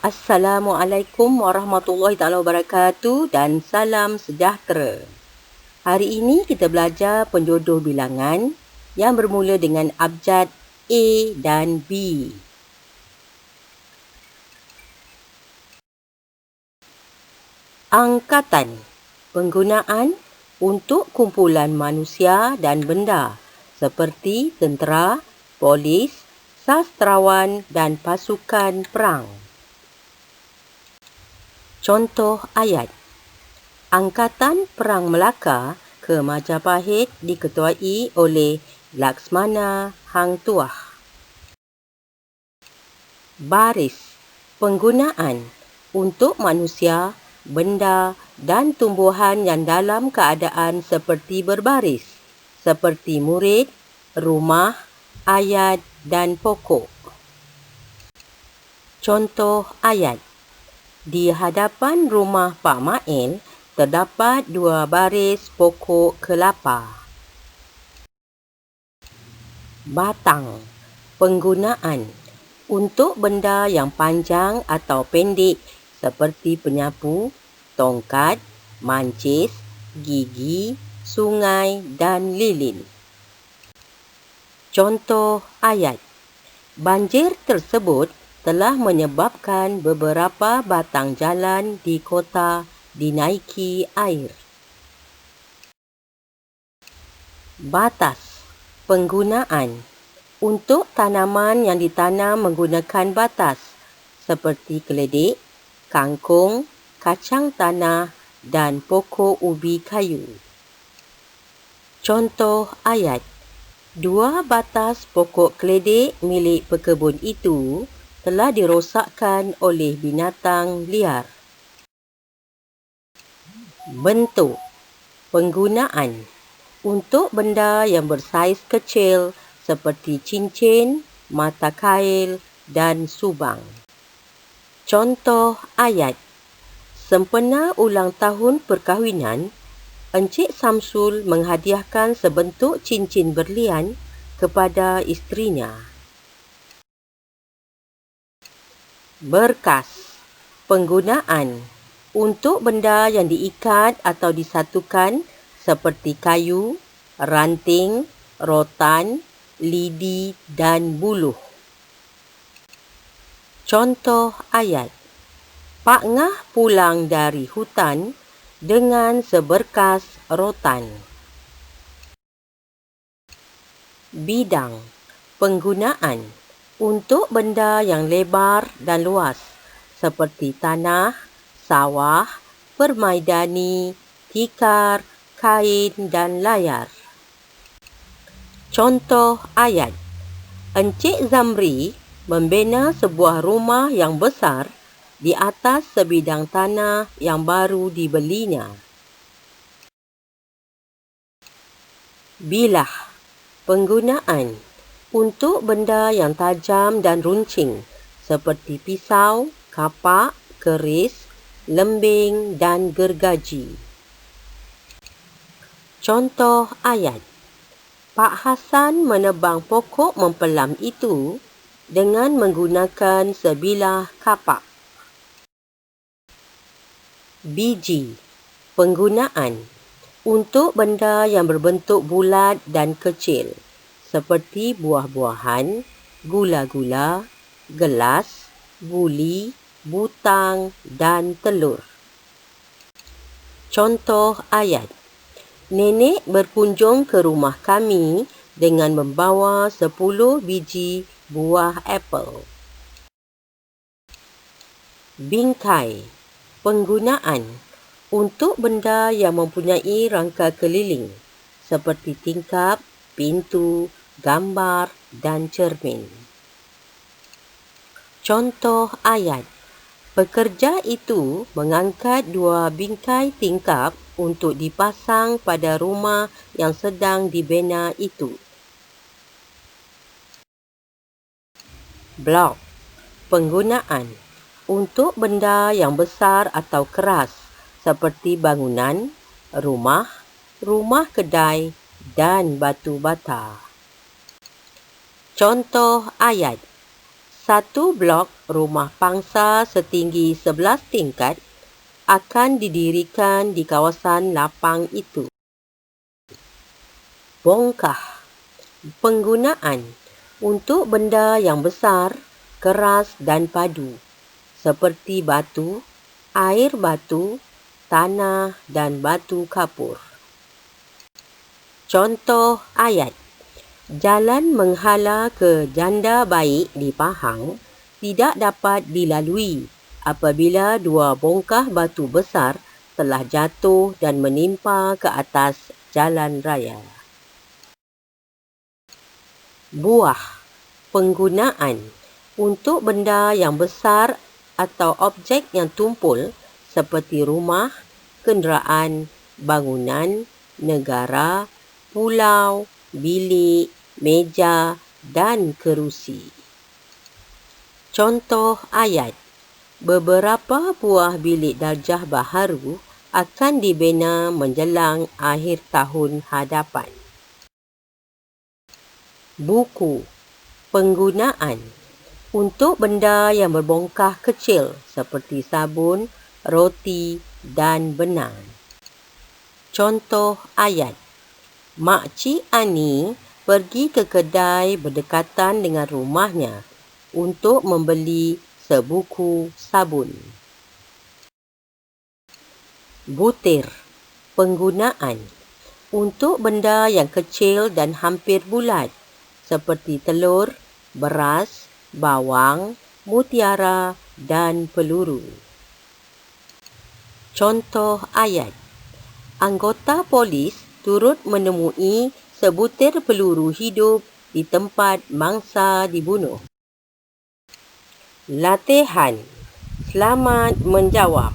Assalamualaikum warahmatullahi wabarakatuh dan salam sejahtera. Hari ini kita belajar penjodoh bilangan yang bermula dengan abjad A dan B. Angkatan. Penggunaan untuk kumpulan manusia dan benda seperti tentera, polis, sastrawan dan pasukan perang. Contoh ayat. Angkatan Perang Melaka ke Majapahit diketuai oleh Laksmana Hang Tuah. Baris. Penggunaan untuk manusia, benda dan tumbuhan yang dalam keadaan seperti berbaris, seperti murid, rumah, ayat dan pokok. Contoh ayat. Di hadapan rumah Pak Mail terdapat 2 baris pokok kelapa. Batang. Penggunaan untuk benda yang panjang atau pendek seperti penyapu, tongkat, mancis, gigi, sungai dan lilin. Contoh ayat. Banjir tersebut telah menyebabkan beberapa batang jalan di kota dinaiki air. Batas. Penggunaan untuk tanaman yang ditanam menggunakan batas seperti keledek, kangkung, kacang tanah dan pokok ubi kayu. Contoh ayat. 2 batas pokok keledek milik pekebun itu telah dirosakkan oleh binatang liar. Bentuk. Penggunaan untuk benda yang bersaiz kecil seperti cincin, mata kail dan subang. Contoh ayat. Sempena ulang tahun perkahwinan, Encik Samsul menghadiahkan sebentuk cincin berlian kepada isterinya. Berkas. Penggunaan untuk benda yang diikat atau disatukan seperti kayu, ranting, rotan, lidi dan buluh. Contoh ayat. Pak Ngah pulang dari hutan dengan seberkas rotan. Bidang. Penggunaan untuk benda yang lebar dan luas seperti tanah, sawah, permaidani, tikar, kain dan layar. Contoh ayat. Encik Zamri membina sebuah rumah yang besar di atas sebidang tanah yang baru dibelinya. Bilah. Penggunaan untuk benda yang tajam dan runcing seperti pisau, kapak, keris, lembing dan gergaji. Contoh ayat. Pak Hasan menebang pokok mempelam itu dengan menggunakan sebilah kapak. Biji. Penggunaan untuk benda yang berbentuk bulat dan kecil seperti buah-buahan, gula-gula, gelas, buli, butang dan telur. Contoh ayat. Nenek berkunjung ke rumah kami dengan membawa 10 biji buah apel. Bingkai. Penggunaan untuk benda yang mempunyai rangka keliling seperti tingkap, pintu, gambar dan cermin. Contoh ayat. Pekerja itu mengangkat 2 bingkai tingkap untuk dipasang pada rumah yang sedang dibina itu. Blok. Penggunaan untuk benda yang besar atau keras seperti bangunan, rumah, rumah kedai dan batu bata. Contoh ayat. Satu blok rumah pangsa setinggi 11 tingkat akan didirikan di kawasan lapang itu. Bongkah. Penggunaan untuk benda yang besar, keras dan padu seperti batu, air batu, tanah dan batu kapur. Contoh ayat. Jalan menghala ke Janda Baik di Pahang tidak dapat dilalui apabila dua bongkah batu besar telah jatuh dan menimpa ke atas jalan raya. Buah. Penggunaan untuk benda yang besar atau objek yang tumpul seperti rumah, kenderaan, bangunan, negara, pulau, bilik, meja dan kerusi. Contoh ayat. Beberapa buah bilik darjah baharu akan dibina menjelang akhir tahun hadapan. Buku. Penggunaan untuk benda yang berbongkah kecil seperti sabun, roti dan benang. Contoh ayat. Makcik Ani pergi ke kedai berdekatan dengan rumahnya untuk membeli sebuku sabun. Butir. Penggunaan untuk benda yang kecil dan hampir bulat seperti telur, beras, bawang, mutiara dan peluru. Contoh ayat. Anggota polis turut menemui sebutir peluru hidup di tempat mangsa dibunuh. Latihan. Selamat menjawab.